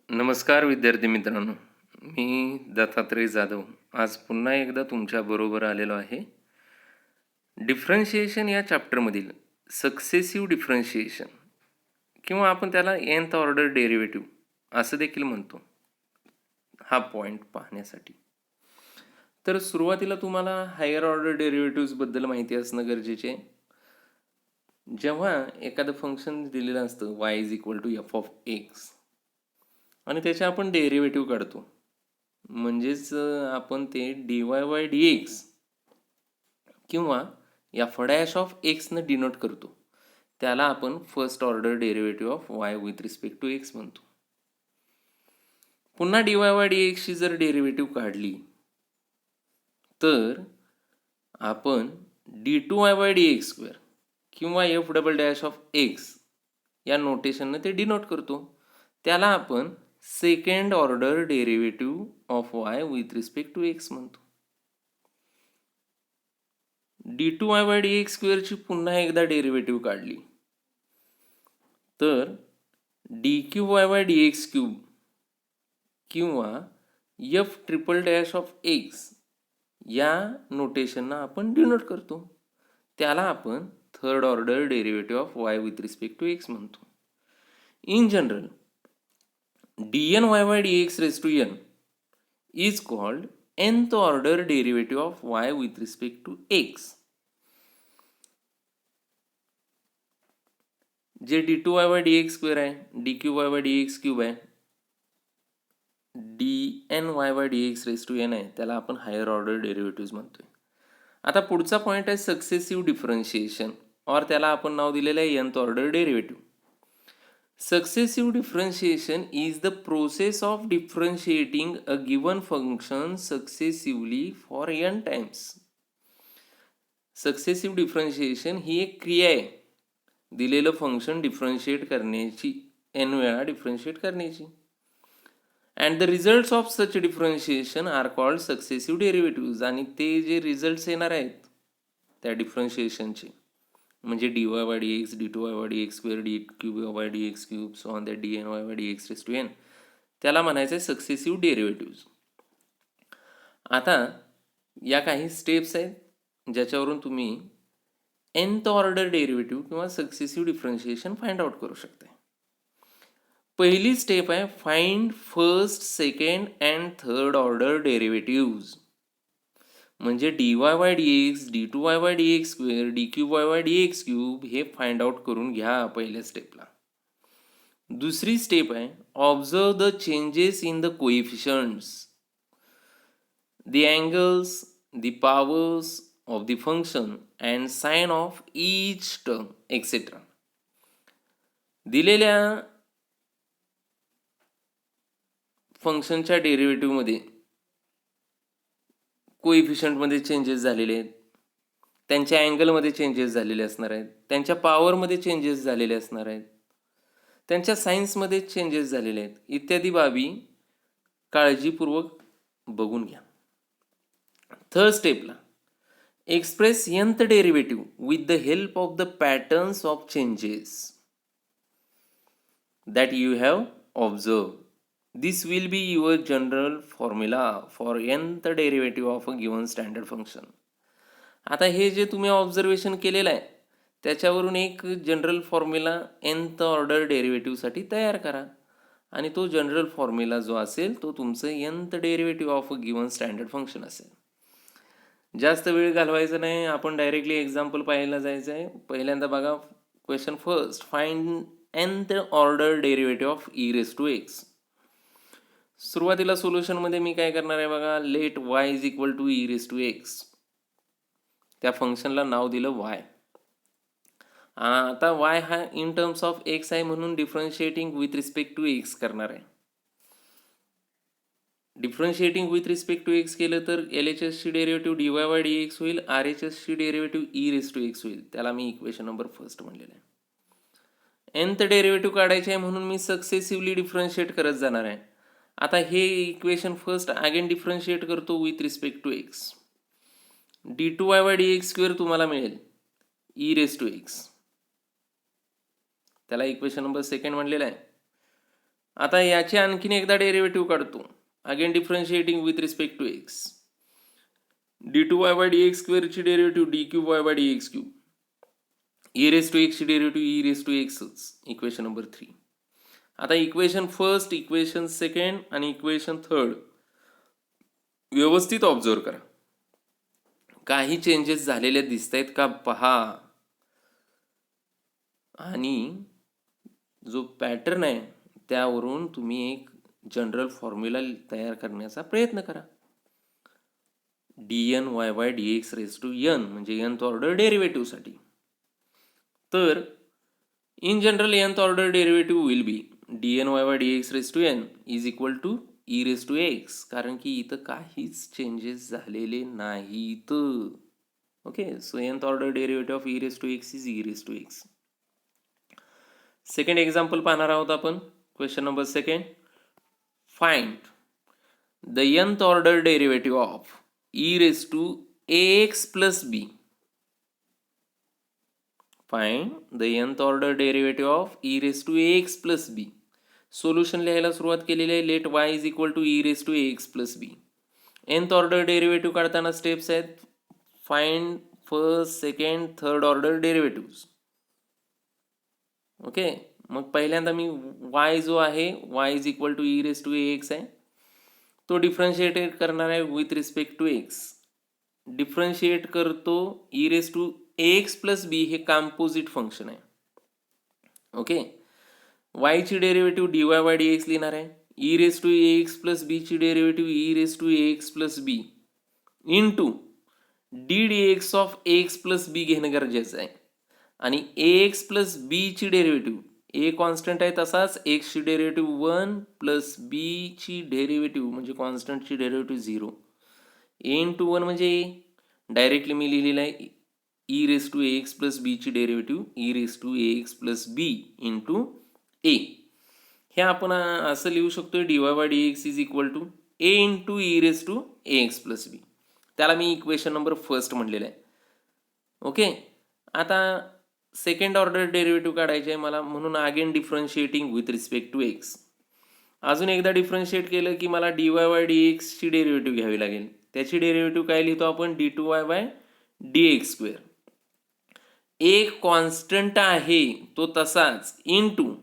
नमस्कार विद्यार्थी मित्रांनो, मी दत्तात्रय जाधव आज पुन्हा एकदा तुमच्याबरोबर आलेलो आहे. डिफरन्शिएशन या चॅप्टरमधील सक्सेसिव्ह डिफरन्शिएशन किंवा आपण त्याला nth ऑर्डर डेरिव्हेटिव्ह असं देखील म्हणतो, हा पॉईंट पाहण्यासाठी. तर सुरुवातीला तुम्हाला हायर ऑर्डर डेरिव्हेटिव्हजबद्दल माहिती असणं गरजेचे आहे. जेव्हा एखादं फंक्शन दिलेलं असतं y=f(x) आणि त्याचे आपण डेरिव्हेटिव्ह काढतो, म्हणजेच आपण ते dy/dx किंवा f' न डिनोट करतो, त्याला आपण first order derivative of y with respect to x म्हणतो. पुन्हा dy/dx ची जर डेरिव्हेटिव्ह काढली तर आपण d2y/dx² किंवा f" या नोटेशननं ते डिनोट करतो, त्याला आपण second order derivative of y with respect to x म्हणतो. d2y/dx² ची पुन्हा एकदा डेरिव्हेटिव्ह काढली तर dqy/dx³ किंवा f" या नोटेशननं आपण डिनोट करतो, त्याला आपण third order derivative of y with respect to x म्हणतो. In general dny/dx⁻n is called nth order derivative of y with respect to x. जे d2y/dx² आहे, dqy/dx³ आहे, dny/dx⁻n आहे, त्याला आपण हायर ऑर्डर डेरिव्हेटिव्ह म्हणतोय. आता पुढचा पॉईंट आहे सक्सेसिव्ह डिफरन्शिएशन, और त्याला आपण नाव दिलेलं आहे nth order derivative. Successive differentiation is the process of differentiating a given function successively for n times. Successive differentiation ही एक क्रिया आहे, दिलेलं फंक्शन डिफरन्शिएट करण्याची, n वेळा डिफरन्शिएट करण्याची. And the results of such differentiation are called successive derivative. आणि ते जे रिझल्ट्स येणार आहेत त्या डिफरन्शिएशनचे, म्हणजे dy/dx, d2y/dx², dqy/dx³, so on that dny/dx⁻n, त्याला म्हणायचं आहे सक्सेसिव्ह डेरिव्हेटिव्ह. आता या काही स्टेप्स आहेत ज्याच्यावरून तुम्ही nth ऑर्डर डेरिव्हेटिव्ह किंवा सक्सेसिव्ह डिफरन्शिएशन फाइंड आउट करू शकता. पहिली स्टेप आहे find first, second and third order derivative, म्हणजे dy/dx, d2y/dx², dqy/dx³ हे फाइंड आउट करून घ्या पहिल्या स्टेपला. दुसरी स्टेप आहे observe the changes in the coefficients, the angles, the powers of the function and sign of each term etcetera. दिलेल्या फंक्शनच्या डेरिव्हेटिव्हमध्ये कोएफिशियंटमध्ये चेंजेस झालेले आहेत, त्यांच्या अँगलमध्ये चेंजेस झालेले असणार आहेत, त्यांच्या पॉवरमध्ये चेंजेस झालेले असणार आहेत, त्यांच्या सायन्समध्ये चेंजेस झालेले आहेत, इत्यादी बाबी काळजीपूर्वक बघून घ्या. थर्ड स्टेपला express nth derivative with the help of the patterns of changes that you have observe. This will be your general formula for nth derivative of a given standard function. आता हे जे तुम्ही ऑब्झर्वेशन केलेलं आहे त्याच्यावरून एक general formula nth order डेरिव्हेटिव्हसाठी तयार करा, आणि तो जनरल फॉर्म्युला जो असेल तो तुमचं nth derivative of a given standard function असेल. जास्त वेळ घालवायचा नाही, आपण डायरेक्टली एक्झाम्पल पाहायला जायचं आहे. पहिल्यांदा बघा question first, find nth order derivative of e⁻x. सुरुवातीला सोल्युशनमध्ये मी काय करणार आहे बघा, लेट y=e⁻x, त्या फंक्शनला नाव दिलं y. आता y हा इन टर्म्स ऑफ x आहे म्हणून differentiating with respect to x करणार आहे. Differentiating with respect to x केलं तर LHSची डेरिव्हेटिव्ह dy/dx होईल, RHSची डेरिव्हेटिव्ह e⁻x होईल, त्याला मी इक्वेशन नंबर फर्स्ट म्हणलेलं आहे. nth डेरिव्हेटिव्ह काढायचे आहे म्हणून मी सक्सेसिव्हली डिफरन्शिएट करत जाणार आहे. आता हे इक्वेशन फर्स्ट अगेन डिफरन्शिएट करतो with respect to x. d2y/dx² तुम्हाला मिळेल e⁻x, त्याला इक्वेशन नंबर सेकंड म्हणलेला आहे. आता याचे आणखीन एकदा डेरिव्हेटिव्ह काढतो. Again differentiating with respect to x. d2y by dx स्क्वेअरची derivative d3y by dx cube. e raise to एक्सची डेरिव्हेटिव्ह e रेस टू एक्सच. Equation number 3. आता इक्वेशन फर्स्ट, इक्वेशन सेकंड आणि इक्वेशन थर्ड व्यवस्थित ऑब्झर्व करा. काही changes झालेले दिसत आहेत का पहा. आणि जो पॅटर्न आहे त्यावरून तुम्ही एक जनरल फॉर्म्युला तयार करण्याचा प्रयत्न करा. dn y by dx raise to n म्हणजे nth ऑर्डर डेरिव्हेटिव्हसाठी. तर in general nth order derivative will be dn y by dx raise to n is equal to e raise to x, कारण की इथं काहीच चेंजेस झालेले नाहीत. Okay, so nth order derivative of e raise to x is e raise to x. Second example पाहणार आहोत आपण. Question number second. Find the nth order derivative of e raise to ax plus b. Find the nth order derivative of e raise to ax plus b. Solution लिहायला सुरुवात केलेली आहे. Let y is equal to e raise to ax plus b. nth order derivative काढताना steps आहेत. Find first, second, third order derivative. Okay, मग पहिल्यांदा मी y जो आहे y is equal to e raise to ax आहे, तो differentiate करणार आहे with respect to x. Differentiate करतो e raise to ax plus b, हे कॉम्पोजिट फंक्शन आहे. ओके, y ची डेरिव्हेटिव्ह dy बाय dx लिहिणार आहे. e raise to ax plus b ची derivative e raise to ax plus b into d dx of ax plus b घेणं गरजेचं आहे. आणि ax प्लस b ची डेरिव्हेटिव्ह, a कॉन्स्टंट आहे तसाच, x ची डेरिव्हेटिव्ह 1 प्लस b ची डेरिव्हेटिव्ह म्हणजे कॉन्स्टंटची डेरिव्हेटिव्ह 0. a इंटू 1 म्हणजे a. डायरेक्टली मी लिहिलेलं आहे e raise to ax plus b ची derivative e raise to ax plus b into a. हे आपण असं लिहू शकतो dy by dx is equal to a into e raise to ax plus b. त्याला मी equation number first म्हणलेलं आहे. Okay, आता सेकंड ऑर्डर डेरिव्हेटिव्ह काढायचे आहे मला, म्हणून again differentiating with respect to x. अजून एकदा डिफरन्शिएट केलं की मला dy बाय dx ची डेरिव्हेटिव्ह घ्यावी लागेल. त्याची डेरिव्हेटिव्ह काय लिहितो आपण, d2y बाय dx स्क्वेअर. एक कॉन्स्टंट आहे तो तसाच, into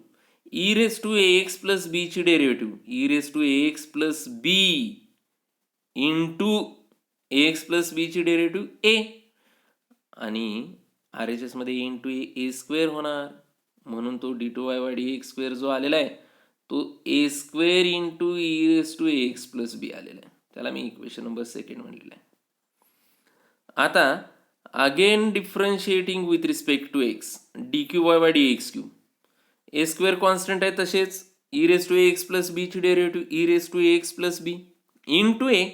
e raise to ax plus b ची derivative e raise to ax plus b into ax plus b ची डेरिव्हेटिव्ह a. आणि RHS मध्ये a इंटू ए स्क्वेअर होणार, म्हणून तो d2y बाय dx स्क्वेअर जो आलेला आहे तो a square into e raise to ax plus b आलेला आहे. त्याला मी इक्वेशन नंबर सेकंड म्हणलेलं आहे. आता again differentiating with respect to x, dqy by dx cube. a square constant आहे तसेच, e raise to ax plus b ची derivative e raise to ax plus b into a.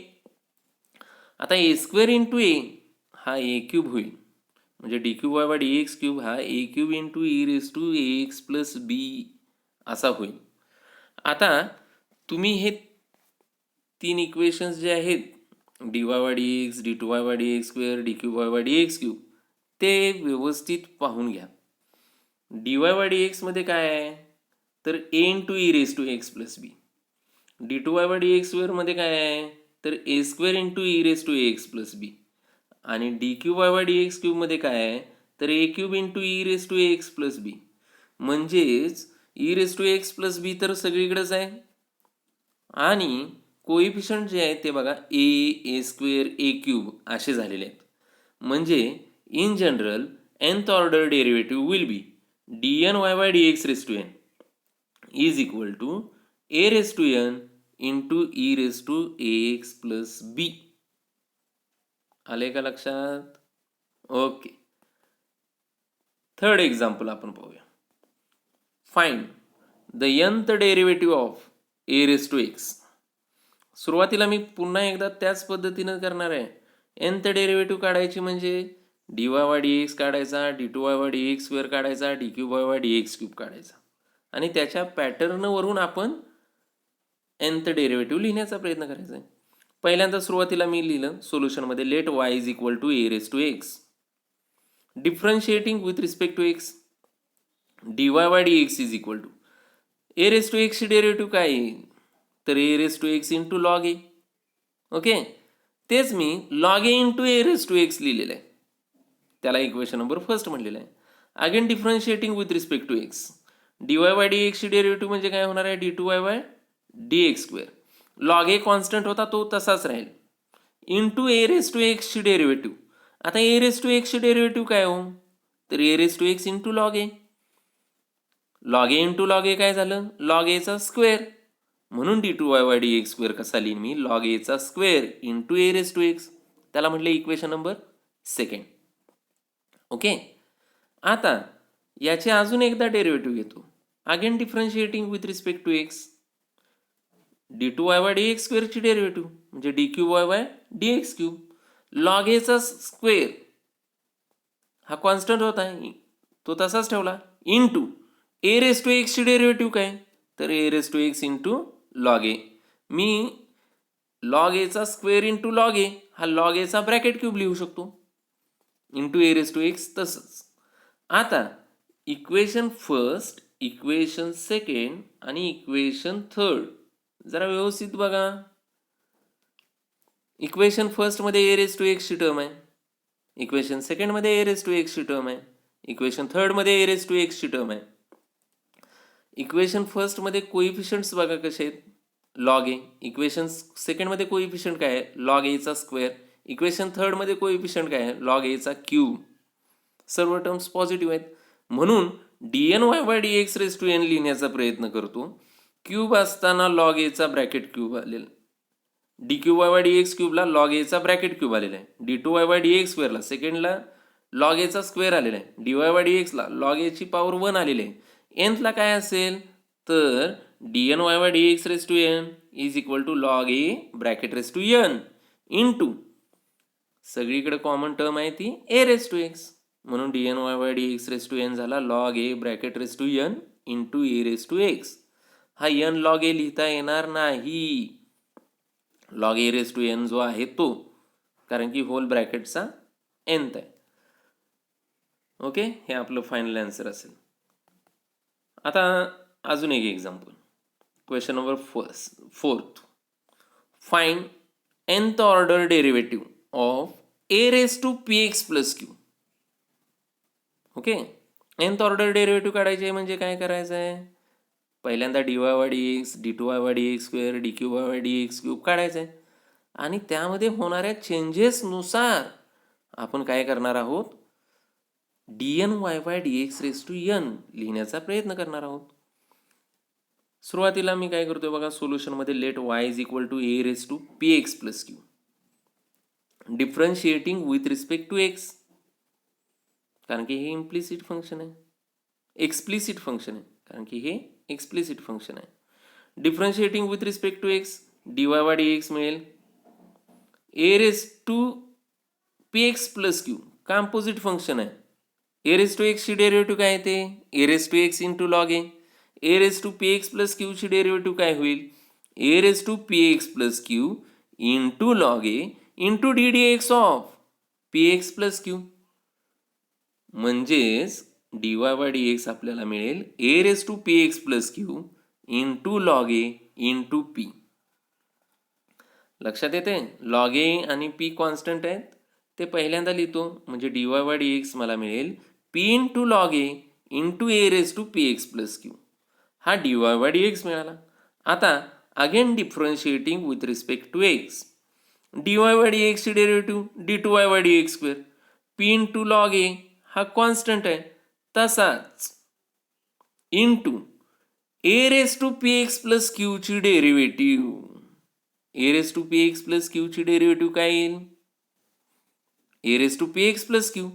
आता a square into a हा a cube होईल, म्हणजे dqy by dx cube हा a cube into e raise to ax plus b असा होईल. आता तुम्ही हे तीन इक्वेशन्स जे आहेत dy by dx, d2y by dx square, dqy by dx cube, ते व्यवस्थित पाहून घ्या. dy बाय dx मध्ये काय आहे तर a into e raise to x plus b. d2y by dx square मध्ये काय आहे तर a square into e raise to x plus b. आणि dqy बाय dx क्यूब मध्ये काय आहे तर a cube into e raise to x plus b. म्हणजेच e raise to x plus b तर सगळीकडेच आहे, आणि कोइफिशियंट जे आहेत ते बघा a स्क्वेअर a क्यूब असे झालेले आहेत. म्हणजे in general nth order derivative will be dny by dx raise to n is equal to a raise to n into e raise to ax plus b. आले का लक्षात? Okay, third example आपण पाहूया. Find the nth derivative of a raise to x. सुरुवातीला मी पुन्हा एकदा त्याच पद्धतीनं करणार आहे. nth डेरिव्हेटिव्ह काढायची म्हणजे dy बाय dx काढायचा, d2y बाय dx स्क्वेअर काढायचा, dqy बाय dx क्यूब काढायचा, आणि त्याच्या पॅटर्नवरून आपण nth डेरिव्हेटिव्ह लिहिण्याचा प्रयत्न करायचा आहे. पहिल्यांदा सुरुवातीला मी लिहिलं सोल्युशनमध्ये let y is equal to a raise to x. Differentiating with respect to x, dy by dx is equal to A raise to एक्सची डेरिव्हेटिव्ह काय येईल? तर ए raise to x into log a. Okay, तेच मी log A into A raise to x लिहिलेलं आहे. त्याला equation number first म्हणलेलं आहे. Again differentiating with respect to x. D Y by D एक्सची डेरिव्हेटिव्ह म्हणजे काय होणार आहे? D two Y by D x square. Log a constant होता तो तसाच राहील. इंटू ए रेस टू एक्सची डेरिव्हेटिव्ह. आता ए रेस टू एक्सची डेरिव्हेटिव्ह काय हो? तर ए raise to x into log a. Log A into log a काय झालं? लॉग एचा स्क्वेअर. म्हणून D two Y by D x square कसा लिहीन मी? लॉग एचा square into A raise to x. त्याला म्हटलं इक्वेशन नंबर सेकंड. ओके, आता याचे अजून एकदा डेरिव्हेटिव्ह घेतो. Again differentiating with respect to x. D two Y by D x स्क्वेअरची डेरिव्हेटिव्ह म्हणजे d cube Y by D x cube. Log एचा स्क्वेअर हा कॉन्स्टंट होता, तो तसाच ठेवला, इंटू ए रेस टू एक्सची डेरिव्हेटिव्ह काय? तर ए raise to x into log a. मी लॉग एचा स्क्वेअर इंटू लॉग ए हा लॉग एचा ब्रॅकेट क्यूब लिहू शकतो, into A raise to x तसंच. आता इक्वेशन फर्स्ट, इक्वेशन सेकंड आणि इक्वेशन थर्ड जरा व्यवस्थित बघा. इक्वेशन फर्स्टमध्ये ए रेस टू एक्सची टर्म आहे, इक्वेशन सेकंडमध्ये ए रेस टू एक्सची टर्म आहे, इक्वेशन थर्डमध्ये ए रेस टू एक्सची टर्म आहे. इक्वेशन फर्स्टमध्ये कोइफिशियंट्स बघा कसे आहेत? Log A. इक्वेशन सेकंडमध्ये कोइफिशियंट काय आहे? लॉग एचा स्क्वेअर. इक्वेशन थर्डमध्ये कोइफिशियंट काय आहे? लॉग एचा क्यूब. सर्व टर्म्स पॉझिटिव्ह आहेत. म्हणून D N Y by D X raise to N लिहिण्याचा प्रयत्न करतो. क्यूब असताना लॉग एचा ब्रॅकेट क्यूब आलेला, D cube Y by D X क्यूबला लॉग एचा ब्रॅकेट क्यूब आलेला आहे. D two Y by D X स्क्वेअरला सेकंडला लॉग एचा स्क्वेअर आलेला आहे. डी वाय बाय डी एक्सला लॉग एची पॉवर 1 आलेली आहे. एनथला काय असेल? तर D N Y by D X raise to N is equal to log A bracket raise to N into सगळीकडे कॉमन टर्म आहे ती ए रेस टू एक्स. म्हणून D N Y by D X raise to N झाला log A bracket raise to N into A raise to X. हा N log A लिहिता येणार नाही, log A raise to N जो आहे तो, कारण की होल ब्रॅकेटचा एनथ आहे. ओके, हे आपलं फायनल आन्सर असेल. आता अजून एक example. Question number fourth. Find nth order derivative of a raise to P x plus q. Okay, nth order derivative काढायचे म्हणजे काय करायचं आहे? पहिल्यांदा d Y by D x, D two Y by D x square, d q y by D x cube काढायचं आहे. आणि त्यामध्ये होणाऱ्या चेंजेसनुसार आपण काय करणार आहोत? D N Y by D X raise to N लिहिण्याचा प्रयत्न करणार आहोत. सुरुवातीला मी काय करतोय बघा, सोल्युशनमध्ये let Y is equal to A raise to P x plus Q. Differentiating with respect to X, कारण की हे इम्प्लिसिट फंक्शन आहे. एक्सप्लिसिट फंक्शन आहे, कारण की हे एक्सप्लिसिट फंक्शन आहे. Differentiating with respect to x, D Y by D X मिळेल A raise to P x plus Q. Composite function आहे. ए रेस टू एक्सची डेरिव्हेटिव्ह काय येते? A raise to x into log A. A raise to P x plus क्यूची derivative काय होईल? A raise to P x plus Q into log A into D D X of P x plus Q. म्हणजेच D Y by D X आपल्याला मिळेल A raise to P x plus Q into log A into P. लक्षात येते? Log ए आणि P constant आहेत, ते पहिल्यांदा लिहितो. म्हणजे D Y by D X मला मिळेल P into log A into A raise to P x plus Q. हा D Y by D X मिळाला. आता again differentiating with respect to x. D Y by D एक्सची derivative D two Y by D x square. P into log ए हा constant आहे तसाच, into A raise to P x plus क्यूची derivative. A raise to P x plus क्यूची derivative काय येईल? A raise to P x plus Q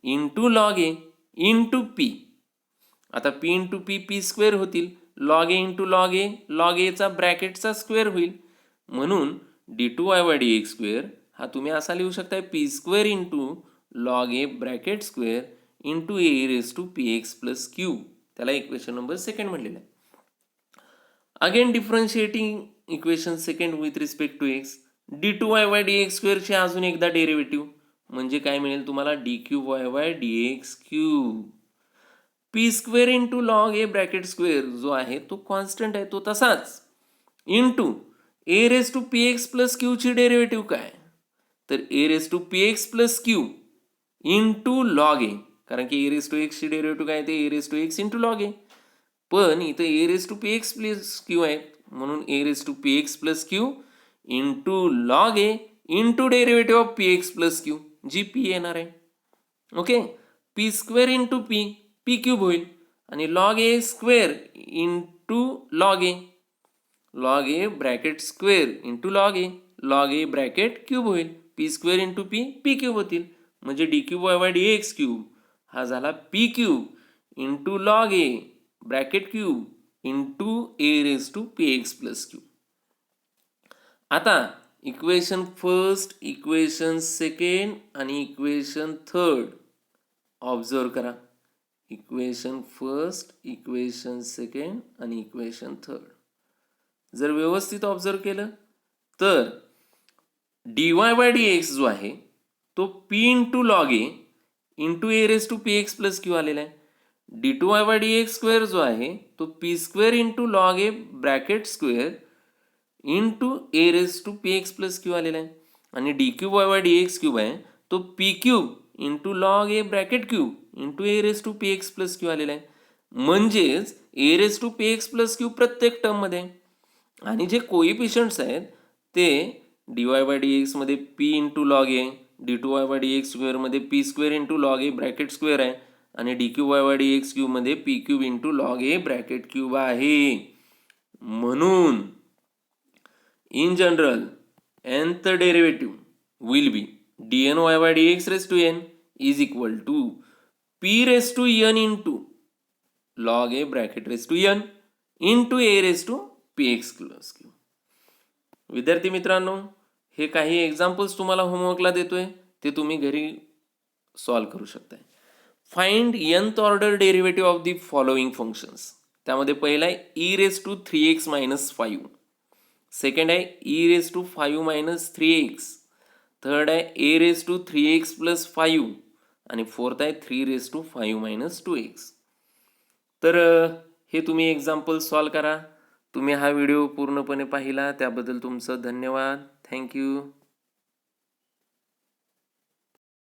into log A into P. आता P into P P square होतील, log ए into log एचा ब्रॅकेटचा square होईल. म्हणून D two Y by D x square हा तुम्ही असा लिहू शकता P square into log A bracket square into A raise to P x plus Q. त्याला इक्वेशन नंबर सेकंड म्हणलेलं आहे. Again differentiating equation second with respect to x. D two Y by D X स्क्वेअरचे अजून एकदा derivative म्हणजे काय मिळेल तुम्हाला? D cube Y by D x cube. P square into log A bracket square जो आहे तो कॉन्स्टंट आहे तो तसाच, into A raise to P x plus क्यूची डेरिव्हेटिव्ह काय, तर ए raise to P x plus Q into log A, कारण की ए रेस टू एक्सची डेरिव्हेटिव्ह काय ते A raise to x into log A, पण इथं A raise to P x plus Q आहे म्हणून A raise to P x plus Q into log A into derivative of P x plus Q जी P येणार आहे. Okay, P square into P, P cube होईल आणि log A square into log A bracket square into log A bracket cube होईल. P square into P, P cube होतील, म्हणजे d cube Y by D x cube हा झाला p cube into log A bracket cube into A raise to P x plus q. आता equation first, equation second आणि equation third observe करा. Equation first, equation second आणि equation third जर व्यवस्थित observe केलं तर d Y by D x जो आहे तो p into log A into A raise to P x plus Q आलेला आहे. D two Y by D x square जो आहे तो P square into log A bracket square into A raise to P x plus Q आलेला आहे. आणि D cube Y by D x cube आहे तो P cube into log A bracket cube into A raise to P x plus Q आलेला आहे. म्हणजेच A raise to P x plus Q प्रत्येक टर्ममध्ये, आणि जे कोइफिशियंट्स आहेत ते डी वाय बाय डी एक्समध्ये P into log A, D two Y by D X स्क्वेअरमध्ये पी स्क्वेअर इंटू लॉग ए ब्रॅकेट स्क्वेअर आहे, आणि D cube Y by D X क्यूबमध्ये पी क्यूब इंटू लॉग ए bracket cube आहे. म्हणून in general nth derivative will be dn y by dx raised to n is equal to p raised to n into log a bracket raised to n into a raised to px plus q. विद्यार्थी मित्रांनो, हे काही examples तुम्हाला होमवर्कला देतोय ते तुम्ही घरी solve करू शकताय. Find nth order derivative of the following functions. त्यामध्ये पहिला आहे E raise to 3x minus 5, second आहे E raise to 5 minus 3x, third आहे A raise to 3x plus 5 आणि फोर्थ आहे 3 रेस टू 5 मायनस 2x. तर हे तुम्ही एक्झाम्पल सॉल्व करा. तुम्ही हा व्हिडिओ पूर्णपणे पाहिला त्याबद्दल तुमचं धन्यवाद. थँक्यू.